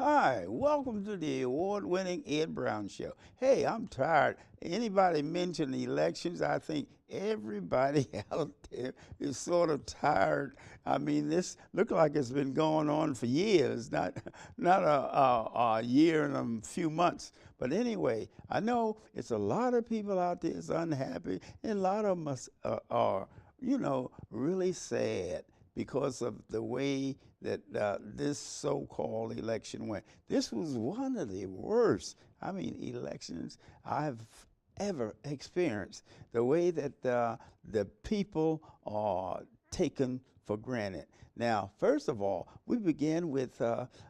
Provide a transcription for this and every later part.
Hi, welcome to the award-winning Ed Brown Show. Hey, I'm tired. Anybody mention elections, I think everybody out there is sort of tired. I mean, this looks like it's been going on for years, not a year and a few months. But anyway, I know it's a lot of people out there that's unhappy, and a lot of them are, really sad because of the way that this so-called election went. This was one of the worst, elections I've ever experienced. The way that the people are taken for granted. Now, first of all, we begin with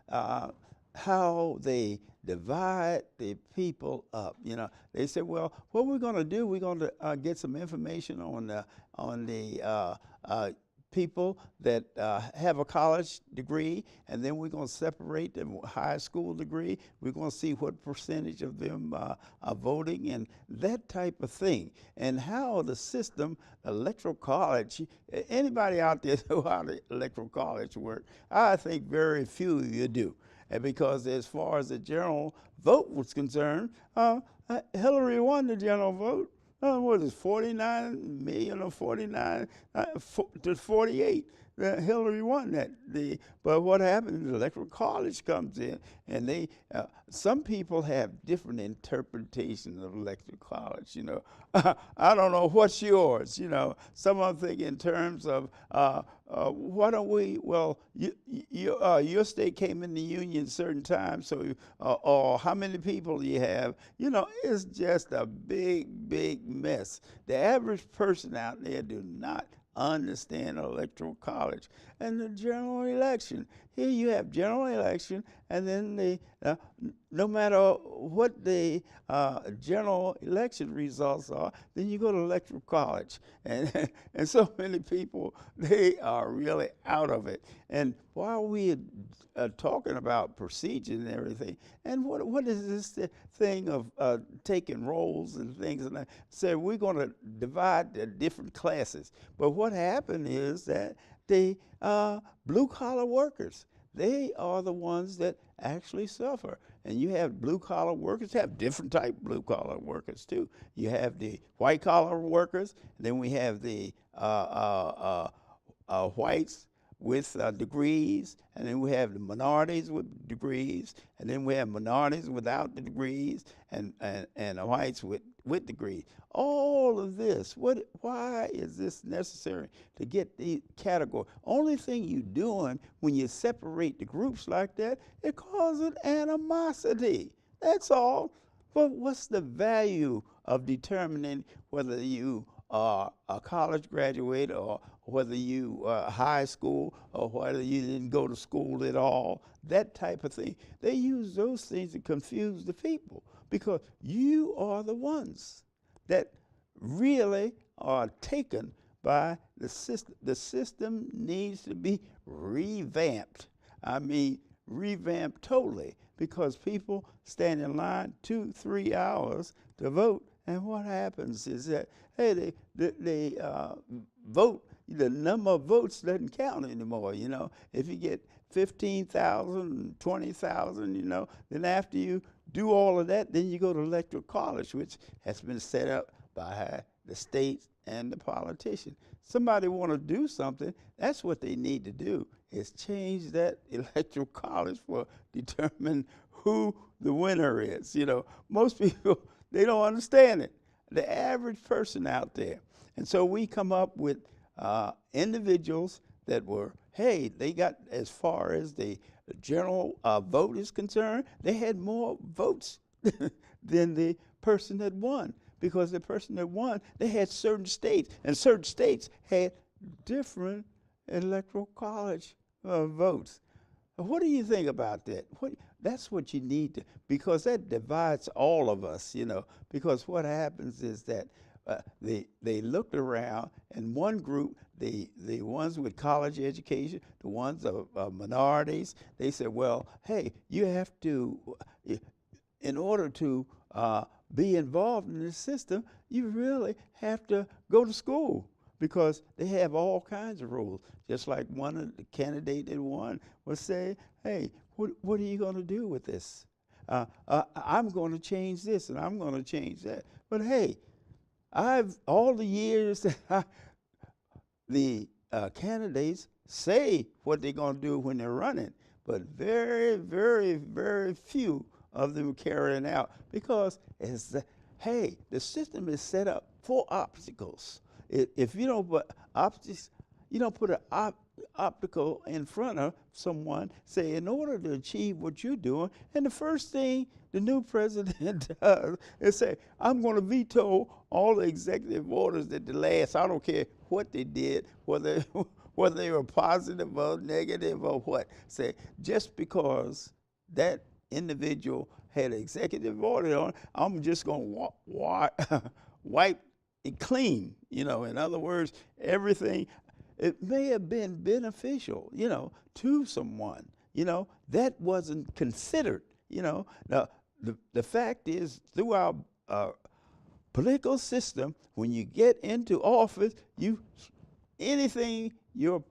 how they divide the people up. They said, well, what we're going to do, we're going to get some information on the people that have a college degree, and then we're going to separate them with high school degree. We're going to see what percentage of them are voting and that type of thing. And how the system, electoral college, anybody out there know how the electoral college works? I think very few of you do. And because as far as the general vote was concerned, Hillary won the general vote. What is 49 million or 49 to 48? Hillary won that. But what happened? The electoral college comes in, and some people have different interpretations of electoral college. I don't know what's yours. Some of them think in terms of why don't we? Well, your state came in the union certain time, so or how many people do you have? It's just a big mess. The average person out there do not understand electoral college. And the general election, here you have general election, and then no matter what the general election results are, then you go to electoral college. And and so many people, they are really out of it. And while we are talking about procedure and everything, and what is this thing of taking roles and things, and so we're going to divide the different classes. But what happened is that the blue-collar workers, they are the ones that actually suffer. And you have blue-collar workers, have different type blue-collar workers too. You have the white-collar workers, then we have the whites with degrees, and then we have the minorities with degrees, and then we have minorities without the degrees, and the whites with degrees. All of this, why is this necessary to get the category? Only thing you're doing when you separate the groups like that, it causes animosity. That's all. But what's the value of determining whether you are a college graduate or whether you high school or whether you didn't go to school at all, that type of thing? They use those things to confuse the people because you are the ones that really are taken by the system. The system needs to be revamped. Revamped totally, because people stand in line 2-3 hours to vote, and what happens is that, hey, they vote, the number of votes doesn't count anymore. If you get 15,000, 20,000, then after you do all of that, then you go to electoral college, which has been set up by the states and the politicians. Somebody want to do something, that's what they need to do, is change that electoral college for determine who the winner is. Most people, they don't understand it, the average person out there. And so we come up with individuals that were, hey, they got as far as the general vote is concerned, they had more votes than the person that won, because the person that won, they had certain states, and certain states had different electoral college votes. What do you think about that? That's what you need to, because that divides all of us, because what happens is that they looked around, and one group, the ones with college education, the ones of minorities, they said, well, hey, you have to, in order to be involved in this system, you really have to go to school, because they have all kinds of rules. Just like one of the candidate that won was saying, hey, what are you going to do with this? I'm going to change this and I'm going to change that. But hey, I've all the years that the candidates say what they're going to do when they're running, but very, very, very few of them carrying out because hey, the system is set up for obstacles. If you don't put obstacles, you don't put an obstacle in front of someone, say, in order to achieve what you're doing, and the first thing the new president does is say, I'm going to veto all the executive orders that the last, I don't care what they did, whether they were positive or negative or what. Say, just because that individual had an executive order on, I'm just going to wipe it clean. You know, in other words, everything, it may have been beneficial, you know, to someone, you know, that wasn't considered, you know. Now, the fact is, through our political system, when you get into office, anything your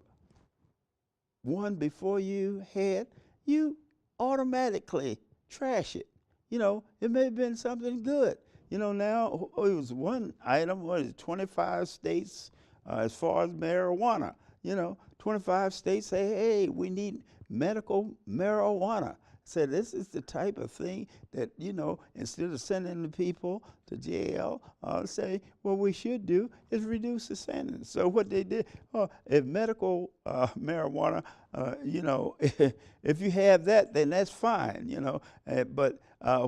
one before you had, you automatically trash it. You know, it may have been something good. You know, now it was one item, what is it, 25 states as far as marijuana. You know, 25 states say, hey, we need medical marijuana. So this is the type of thing that, you know, instead of sending the people to jail, say, what we should do is reduce the sentence. So what they did, if medical marijuana, you know, if you have that, then that's fine, you know. But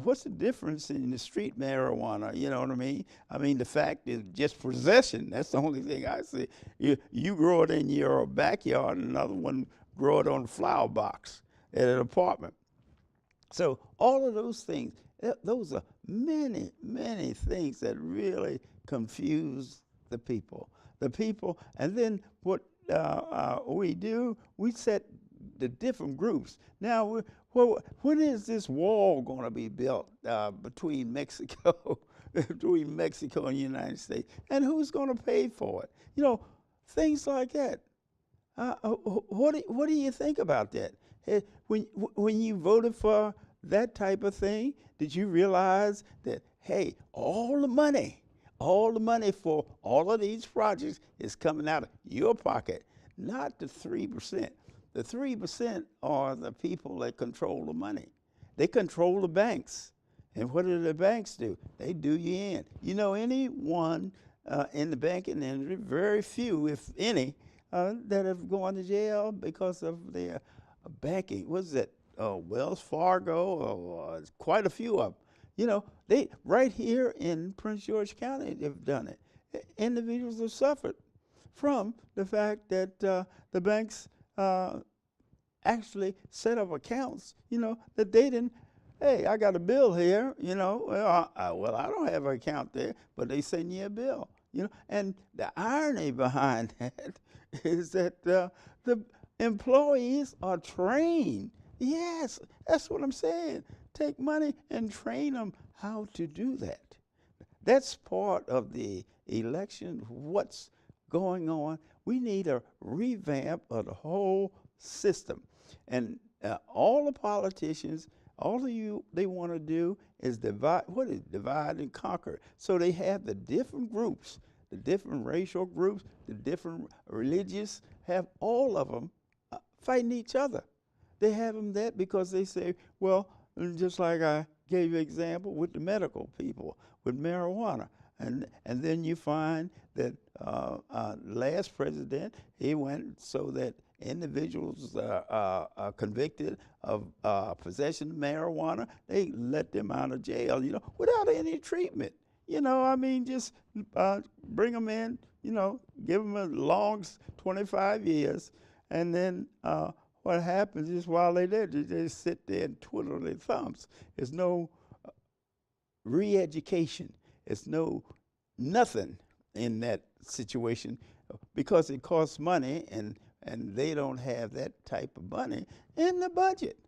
what's the difference in the street marijuana? You know what I mean? I mean, the fact is just possession. That's the only thing I see. You grow it in your backyard, and another one grow it on a flower box at an apartment. So all of those things, those are many, many things that really confuse the people. And then what we do, we set the different groups. Now, when is this wall going to be built between Mexico, between Mexico and the United States? And who's going to pay for it? You know, things like that. What do you think about that? When you voted for that type of thing, did you realize that, hey, all the money for all of these projects is coming out of your pocket, not the 3%. The 3% are the people that control the money. They control the banks. And what do the banks do? They do you in. You know, anyone in the banking industry, very few, if any, that have gone to jail because of their banking. What's that? Wells Fargo, quite a few of them. You know, they right here in Prince George County, they've done it. Individuals have suffered from the fact that the banks actually set up accounts, you know, that they didn't. Hey, I got a bill here, you know. Well, I don't have an account there, but they send you a bill, you know. And the irony behind that is that the employees are trained. Yes, that's what I'm saying. Take money and train them how to do that. That's part of the election, what's going on. We need a revamp of the whole system. And all the politicians, all of you, they want to do is divide and conquer. So they have the different groups, the different racial groups, the different religious, have all of them fighting each other. They have them that because they say, well, just like I gave you an example with the medical people, with marijuana. And then you find that last president, he went so that individuals are convicted of possession of marijuana, they let them out of jail, you know, without any treatment. You know, I mean, just bring them in, you know, give them a long 25 years, and then what happens is while they're there, they sit there and twiddle their thumbs. There's no re-education. It's nothing in that situation because it costs money, and they don't have that type of money in the budget,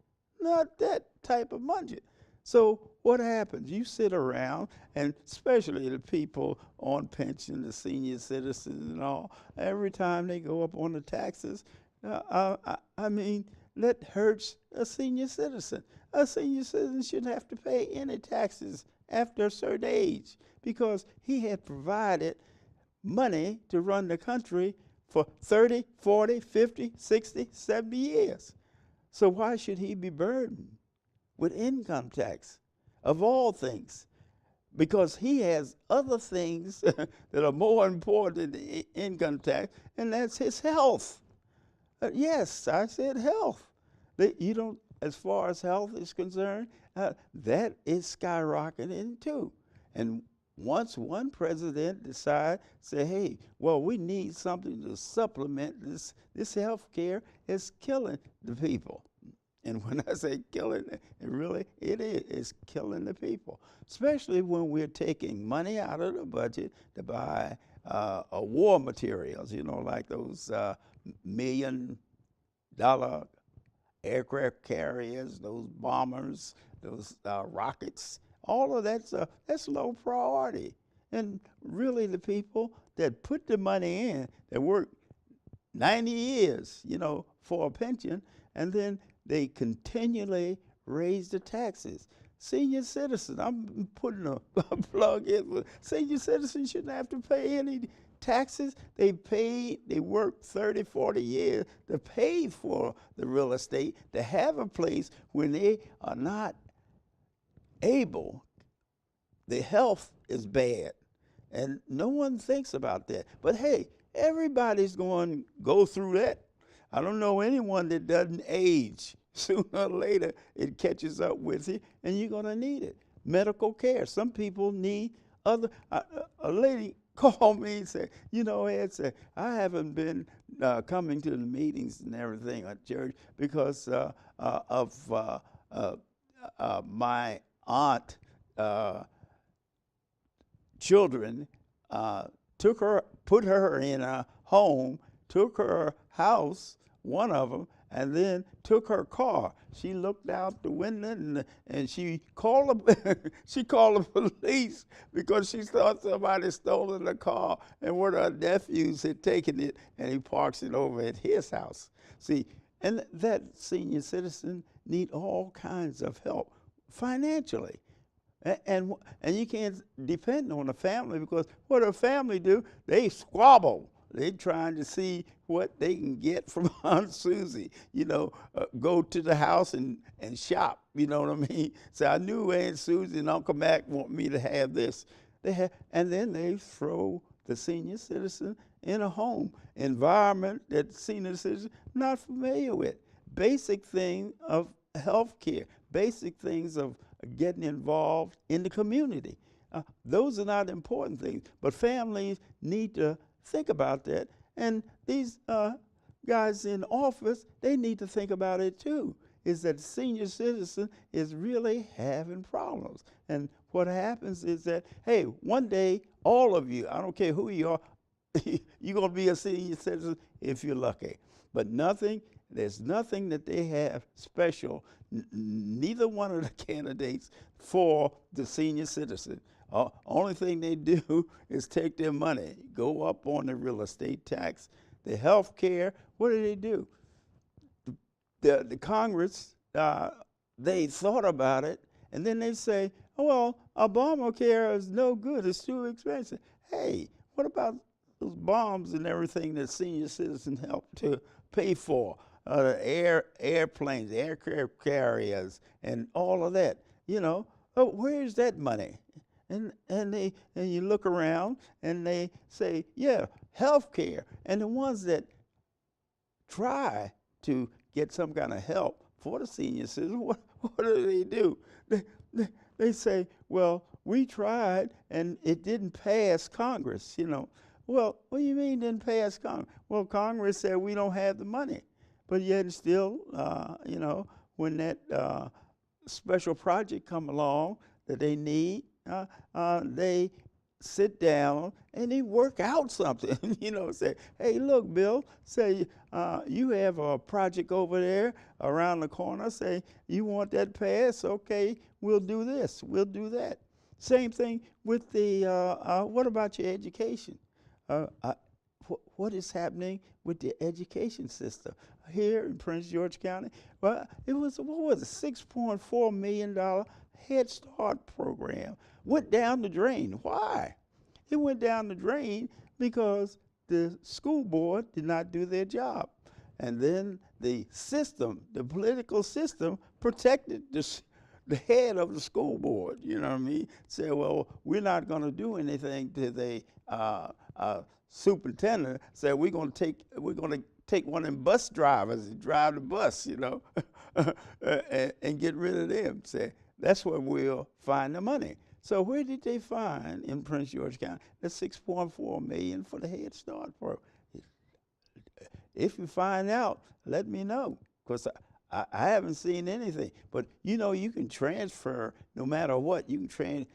not that type of budget. So what happens? You sit around, and especially the people on pension, the senior citizens and all, every time they go up on the taxes, I mean, that hurts a senior citizen. A senior citizen shouldn't have to pay any taxes after a certain age because he had provided money to run the country for 30, 40, 50, 60, 70 years. So why should he be burdened with income tax of all things? Because he has other things that are more important than the income tax, and that's his health. Yes, I said health. You don't, as far as health is concerned, that is skyrocketing too. And once one president decide, say, hey, well, we need something to supplement this health care is killing the people. And when I say killing, it is. It's killing the people, especially when we're taking money out of the budget to buy war materials, like those $1 million aircraft carriers, those bombers, those rockets. All of that's low priority. And really the people that put the money in, that work 90 years, for a pension, and then they continually raise the taxes. Senior citizens, I'm putting a plug in. Senior citizens shouldn't have to pay any taxes. They work 30, 40 years to pay for the real estate, to have a place when they are not able. The health is bad, and no one thinks about that. But hey, everybody's going to go through that. I don't know anyone that doesn't age. Sooner or later, it catches up with you, and you're going to need it. Medical care. Some people need other. A lady called me and said, Ed said, I haven't been coming to the meetings and everything at church because of my aunt children put her in a home, took her house, one of them, and then took her car. She looked out the window and she called the police because she thought somebody stolen the car, and one of her nephews had taken it and he parks it over at his house. See, and that senior citizen need all kinds of help financially. And you can't depend on a family, because what a family do, they squabble. They're trying to see what they can get from Aunt Susie, go to the house and shop, you know what I mean? So I knew Aunt Susie and Uncle Mac want me to have this. And then they throw the senior citizen in a home environment that the senior citizen not familiar with. Basic thing of health care, basic things of getting involved in the community. Those are not important things, but families need to think about that. And these guys in office, they need to think about it too, is that the senior citizen is really having problems. And what happens is that, hey, one day, all of you, I don't care who you are, you're going to be a senior citizen if you're lucky. But there's nothing that they have special, neither one of the candidates, for the senior citizen. Only thing they do is take their money, go up on the real estate tax, the health care. What do? The Congress, they thought about it, and then they say, oh, well, Obamacare is no good, it's too expensive. Hey, what about those bombs and everything that senior citizens help to pay for? Airplanes, aircraft carriers, and all of that, where's that money? And you look around and they say, yeah, health care. And the ones that try to get some kind of help for the senior citizen, what do? They say, well, we tried and it didn't pass Congress, Well, what do you mean didn't pass Congress? Well, Congress said we don't have the money. But yet still, when that special project come along that they need, they sit down and they work out something, say, hey, look, Bill, say, you have a project over there around the corner, say, you want that passed? Okay, we'll do this, we'll do that. Same thing with the, what about your education? what is happening with the education system here in Prince George County? Well, it was, what was it, $6.4 million Head Start program went down the drain. Why? It went down the drain because the school board did not do their job. And then the system, the political system, protected the head of the school board, you know what I mean? Say, well, we're not going to do anything to the superintendent. Say, we're going to take one of them bus drivers and drive the bus, you know, and get rid of them. Say, that's where we'll find the money. So where did they find in Prince George County the $6.4 million for the Head Start program? If you find out, let me know, because I haven't seen anything. But you know, you can transfer no matter what. You can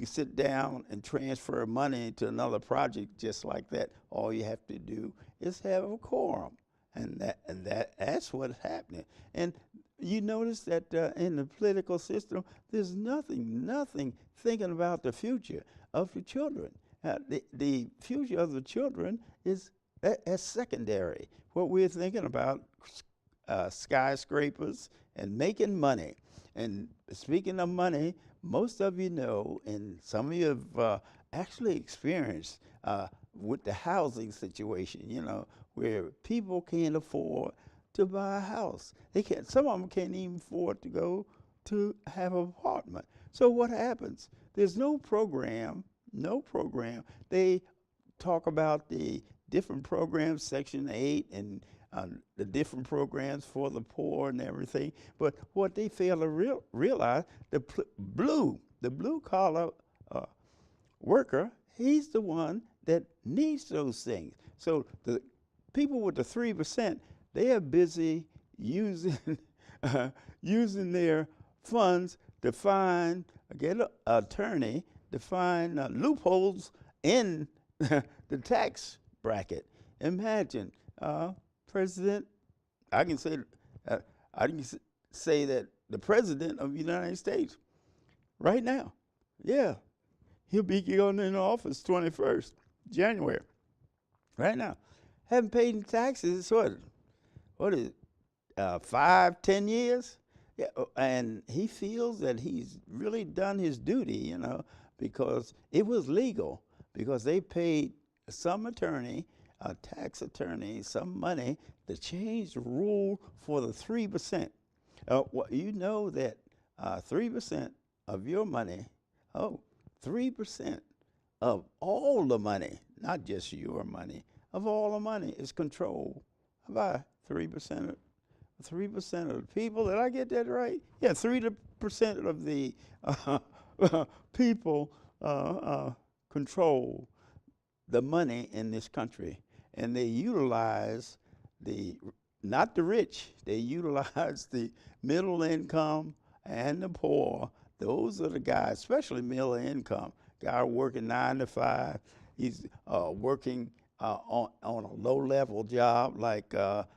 sit down and transfer money to another project just like that. All you have to do is have a quorum, and that's what's happening. And you notice that in the political system, there's nothing thinking about the future of the children. The future of the children is that's secondary. What we're thinking about, skyscrapers and making money. And speaking of money, most of you know, and some of you have actually experienced with the housing situation, you know, where people can't afford to buy a house. They can't. Some of them can't even afford to go to have an apartment. So what happens? There's no program. They talk about the different programs, Section 8, and the different programs for the poor and everything. But what they fail to realize, the blue collar worker, he's the one that needs those things. So the people with the 3%, they are busy using using their funds to get an attorney to find loopholes in the tax bracket. Imagine, President, I can say that the President of the United States right now, yeah, he'll be going in office 21st January. Right now, haven't paid any taxes. What is it, 5, 10 years? Yeah, and he feels that he's really done his duty, you know, because it was legal, because they paid some attorney, a tax attorney, some money to change the rule for the 3%. Well, you know that 3% of your money, 3% of all the money, not just your money, of all the money is controlled by 3% of 3% of the people. Did I get that right? Yeah, 3% of the people control the money in this country, and they utilize not the rich. They utilize the middle income and the poor. Those are the guys, especially middle income. Guy working 9 to 5. He's working on a low-level job like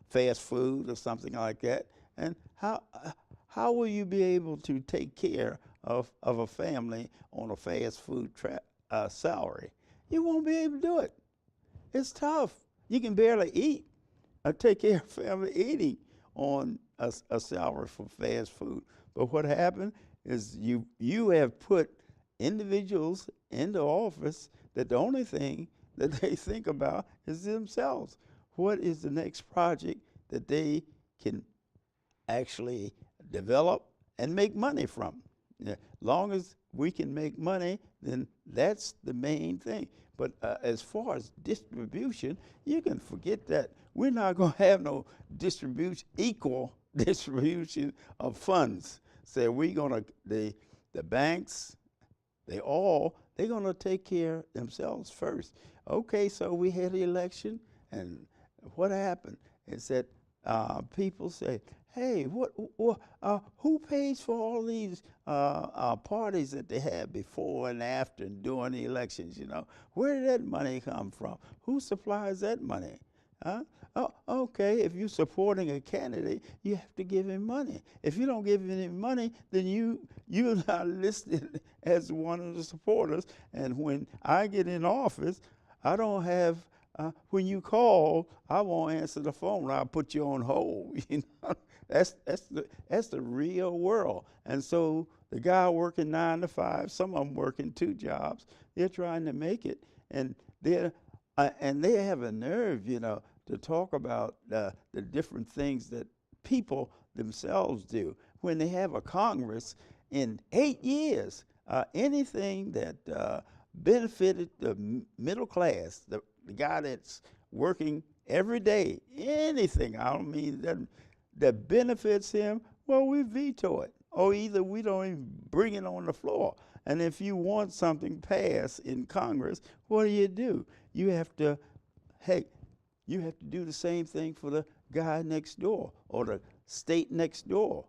fast food or something like that. And how will you be able to take care of a family on a fast food salary? You won't be able to do it. It's tough. You can barely eat or take care of family eating on a salary for fast food. But what happened is you have put individuals into office that the only thing that they think about is themselves. What is the next project that they can actually develop and make money from? Yeah, long as we can make money, then that's the main thing. But as far as distribution, you can forget that. We're not going to have no equal distribution of funds. So we're going to, the banks, they're going to take care of themselves first. Okay, so we had the election, and what happened is that people say, hey, who pays for all these parties that they had before and after and during the elections, you know? Where did that money come from? Who supplies that money? Huh? Oh, okay, if you're supporting a candidate, you have to give him money. If you don't give him money, then you're not listed as one of the supporters. And when I get in office, I don't have when you call, I won't answer the phone. I'll put you on hold. You know, that's the real world. And so the guy working 9 to 5, some of them working 2 jobs, they're trying to make it, and they have a nerve, to talk about the different things that people themselves do when they have a Congress in 8 years. Anything that benefited the middle class, the guy that's working every day, anything, I don't mean that benefits him, well, we veto it. Or either we don't even bring it on the floor. And if you want something passed in Congress, what do? You have to, hey, you have to do the same thing for the guy next door or the state next door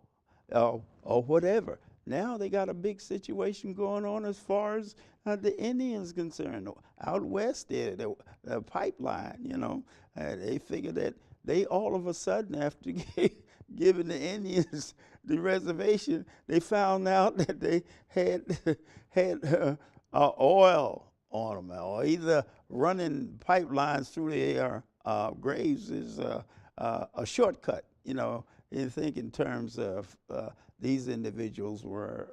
or whatever. Now they got a big situation going on as far as the Indians concerned. Out west there, the pipeline, they figure that they all of a sudden, after giving the Indians the reservation, they found out that they had oil on them, or either running pipelines through their graves is a shortcut. You think in terms of these individuals were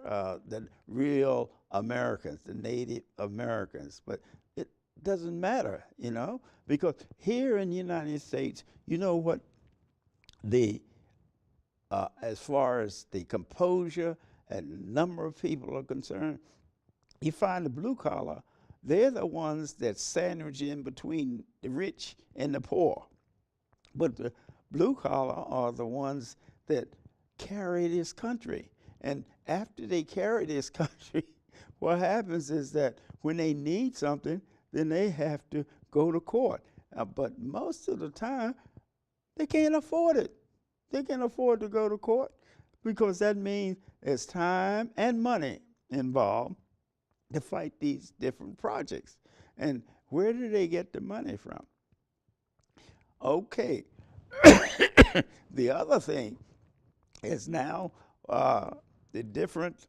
the real Americans, the Native Americans, but it doesn't matter, because here in the United States, you know what as far as the composure and number of people are concerned, you find the blue collar, they're the ones that sandwich in between the rich and the poor. But the blue collar are the ones that carry this country. And after they carry this country, what happens is that when they need something, then they have to go to court. But most of the time, they can't afford it. They can't afford to go to court because that means there's time and money involved to fight these different projects. And where do they get the money from? Okay. The other thing is now the different,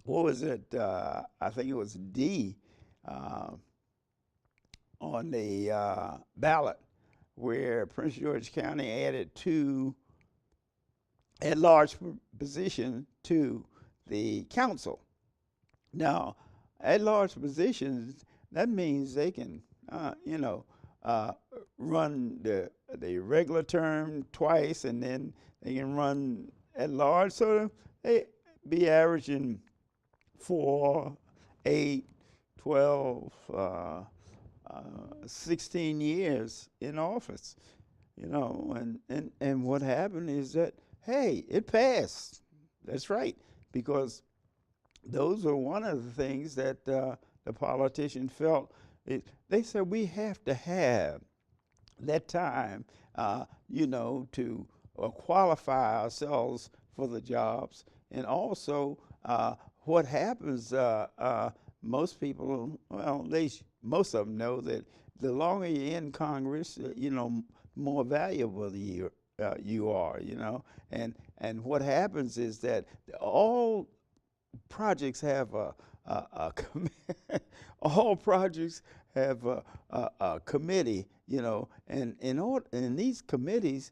what was it? I think it was D on the ballot, where Prince George County added 2 at-large positions to the council. Now, at-large positions, that means they can, run the regular term twice, and then they can run at-large. So they be averaging 4, 8, 12, 16 years in office, and what happened is that, hey, it passed. That's right, because those are one of the things that the politician felt. They said we have to have that time, to qualify ourselves for the jobs. And also, what happens, most people, well, most of them know that the longer you're in Congress, more valuable you are, And what happens is that all projects have all projects have a committee, and in these committees,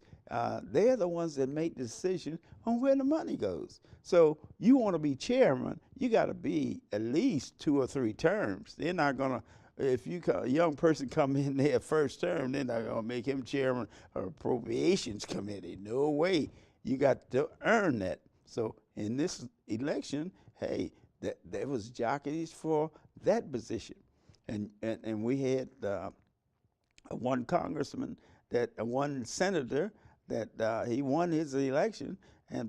they're the ones that make the decision on where the money goes. So you want to be chairman, you got to be at least 2 or 3 terms. They're not going to, if a young person come in their first term, they're not going to make him chairman of appropriations committee. No way. You got to earn that. So in this election, hey, there was jockeys for that position. And we had one congressman, one senator, that he won his election,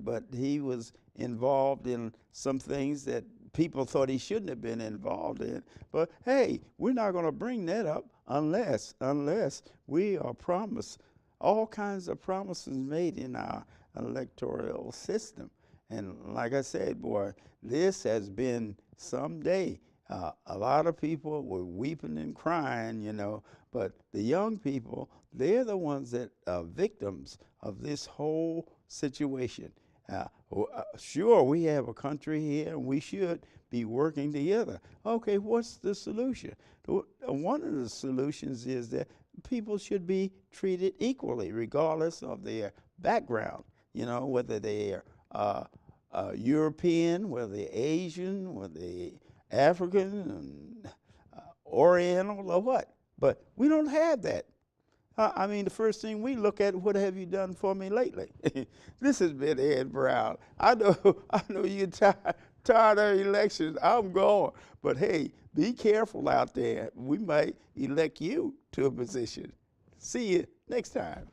but he was involved in some things that people thought he shouldn't have been involved in. But hey, we're not going to bring that up unless we are promised all kinds of promises made in our electoral system. And like I said, boy, this has been some day. A lot of people were weeping and crying, but the young people, they're the ones that are victims of this whole situation. Sure, we have a country here, and we should be working together. Okay, what's the solution? One of the solutions is that people should be treated equally, regardless of their background. You know, whether they're European, whether they're Asian, whether they're African, and, Oriental, or what. But we don't have that. I mean, the first thing we look at, what have you done for me lately? This has been Ed Brown. I know you're tired of elections. I'm gone. But hey, be careful out there. We might elect you to a position. See you next time.